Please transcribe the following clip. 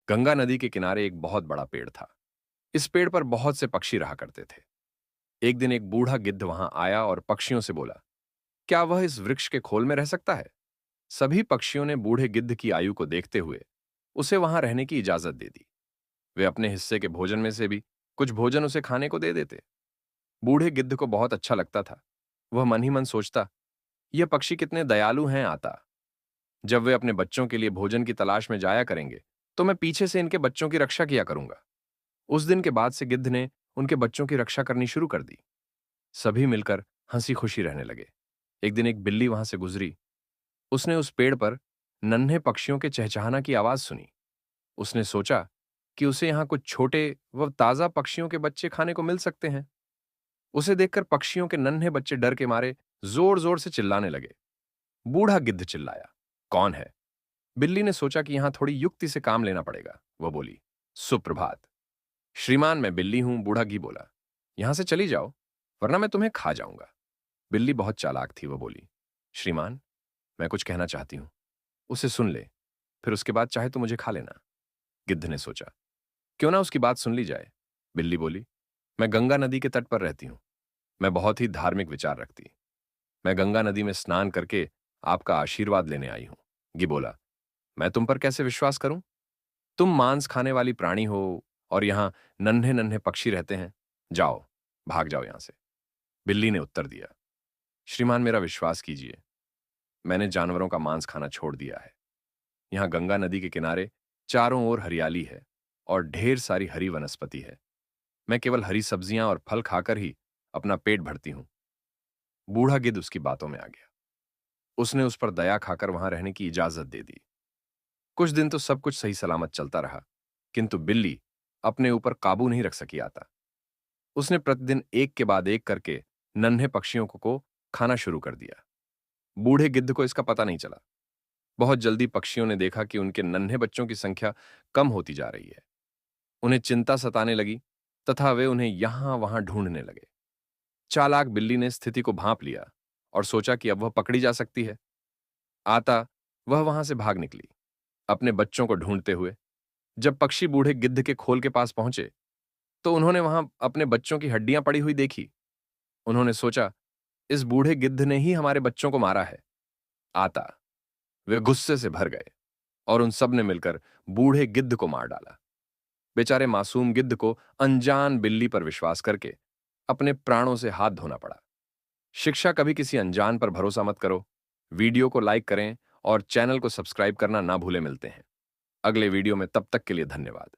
गंगा नदी के किनारे एक बहुत बड़ा पेड़ था। इस पेड़ पर बहुत से पक्षी रहा करते थे। एक दिन एक बूढ़ा गिद्ध वहां आया और पक्षियों से बोला, क्या वह इस वृक्ष के खोल में रह सकता है? सभी पक्षियों ने बूढ़े गिद्ध की आयु को देखते हुए उसे वहां रहने की इजाजत दे दी। वे अपने हिस्से के भोजन में से भी कुछ भोजन उसे खाने को दे देते। बूढ़े गिद्ध को बहुत अच्छा लगता था। वह मन ही मन सोचता, यह पक्षी कितने दयालु हैं आता। जब वे अपने बच्चों के लिए भोजन की तलाश में जाया करेंगे, तो मैं पीछे से इनके बच्चों की रक्षा किया करूंगा। उस दिन के बाद से गिद्ध ने उनके बच्चों की रक्षा करनी शुरू कर दी। सभी मिलकर हंसी खुशी रहने लगे। एक दिन एक बिल्ली वहां से गुजरी। उसने उस पेड़ पर नन्हे पक्षियों के चहचहाना की आवाज सुनी। उसने सोचा कि उसे यहां कुछ छोटे व ताजा पक्षियों के बच्चे खाने को मिल सकते हैं। उसे देखकर पक्षियों के नन्हे बच्चे डर के मारे जोर जोर से चिल्लाने लगे। बूढ़ा गिद्ध चिल्लाया, कौन है? बिल्ली ने सोचा कि यहां थोड़ी युक्ति से काम लेना पड़ेगा। वह बोली, सुप्रभात श्रीमान, मैं बिल्ली हूं। बूढ़ा घी बोला, यहां से चली जाओ, वरना मैं तुम्हें खा जाऊंगा। बिल्ली बहुत चालाक थी। वह बोली, श्रीमान, मैं कुछ कहना चाहती हूं, उसे सुन ले, फिर उसके बाद चाहे तो मुझे खा लेना। गिद्ध ने सोचा, क्यों ना उसकी बात सुन ली जाए। बिल्ली बोली, मैं गंगा नदी के तट पर रहती हूं। मैं बहुत ही धार्मिक विचार रखती। मैं गंगा नदी में स्नान करके आपका आशीर्वाद लेने आई हूं। गी बोला, मैं तुम पर कैसे विश्वास करूं? तुम मांस खाने वाली प्राणी हो और यहां नन्हे नन्हे पक्षी रहते हैं। जाओ, भाग जाओ यहां से। बिल्ली ने उत्तर दिया, श्रीमान, मेरा विश्वास कीजिए, मैंने जानवरों का मांस खाना छोड़ दिया है। यहां गंगा नदी के किनारे चारों ओर हरियाली है और ढेर सारी हरी वनस्पति है। मैं केवल हरी सब्जियां और फल खाकर ही अपना पेट भरती हूं। बूढ़ा गिद्ध उसकी बातों में आ गया। उसने उस पर दया खाकर वहां रहने की इजाजत दे दी। कुछ दिन तो सब कुछ सही सलामत चलता रहा, किंतु बिल्ली अपने ऊपर काबू नहीं रख सकी आता। उसने प्रतिदिन एक के बाद एक करके नन्हे पक्षियों को खाना शुरू कर दिया। बूढ़े गिद्ध को इसका पता नहीं चला। बहुत जल्दी पक्षियों ने देखा कि उनके नन्हे बच्चों की संख्या कम होती जा रही है। उन्हें चिंता सताने लगी तथा वे उन्हें यहां वहां ढूंढने लगे। चालाक बिल्ली ने स्थिति को भांप लिया और सोचा कि अब वह पकड़ी जा सकती है। आता वह वहां से भाग निकली, अपने बच्चों को ढूंढते हुए। जब पक्षी बूढ़े गिद्ध के खोल के पास पहुंचे, तो उन्होंने वहां अपने बच्चों की हड्डियां पड़ी हुई देखी। उन्होंने सोचा, इस बूढ़े गिद्ध ने ही हमारे बच्चों को मारा है। आता वे गुस्से से भर गए और उन सब ने मिलकर बूढ़े गिद्ध को मार डाला। बेचारे मासूम गिद्ध को अनजान बिल्ली पर विश्वास करके अपने प्राणों से हाथ धोना पड़ा। शिक्षा, कभी किसी अनजान पर भरोसा मत करो। वीडियो को लाइक करें और चैनल को सब्सक्राइब करना ना भूले। मिलते हैं अगले वीडियो में, तब तक के लिए धन्यवाद।